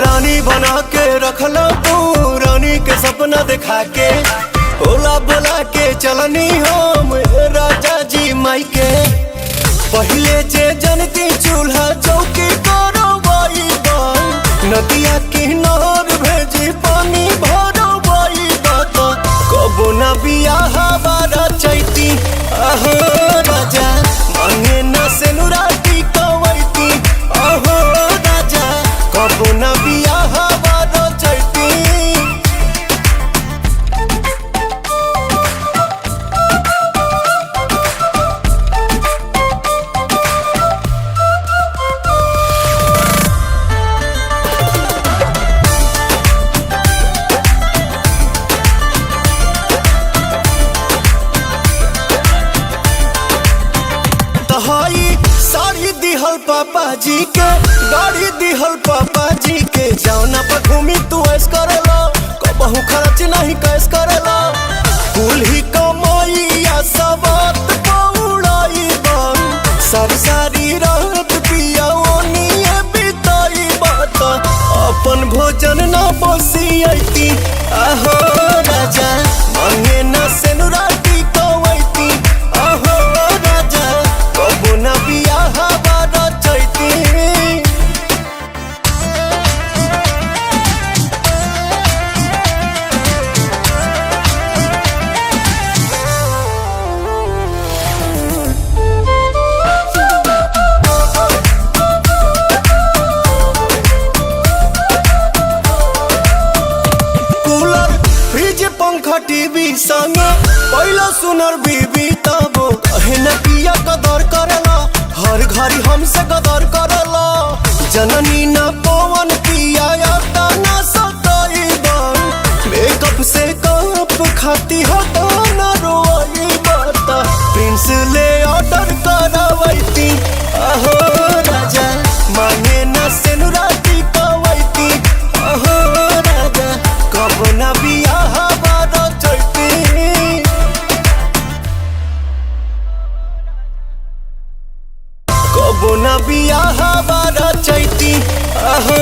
रानी बना के रखला तू, रानी के सपना दिखा के होला बोला के चलनी हम राजा जी माई के। पहले जे जनती चूल्हा चौकी करो बाई बाई, नदिया किनार भेजी पानी भरो बाई बात। कबो न बियाह बारा चैती आहो राजा, मांगे न सेनुराटी कवैती आहो राजा। कबो न बियाह बारा चैती। साड़ी दिहल पापा जी के, गाड़ी दिहल पापा जी के, जौना पर घूमी तू ऐस करेला, कबहू खर्च नहीं कैस करेला। कुल ही कमाइया सबत पौड़ाई बन, सारी सारी रात पिया ओनिए बिताई बात। अपन भोजन न बसियती आहो राजा, मांगे न सेनुराटी कवैती आहो राजा। कबो न बियाह बारा चैती। कूलर फ्रिज पंखा टीवी संग पहला सुनर बीबी, तब कहे न पिया कदर करेला, हर घड़ी हमसे कदर करेला। जननी न पवन पिया आता न सताई बन, मेकअप से कप खाती हटा न रोई बात। प्रिंस ले ऑर्डर करवैती आहो राजा, मांगे न सेनुराटी कवैती आहो राजा। कब न बियाह बारा चैती। कबो न बियाह बारा चैती आहो।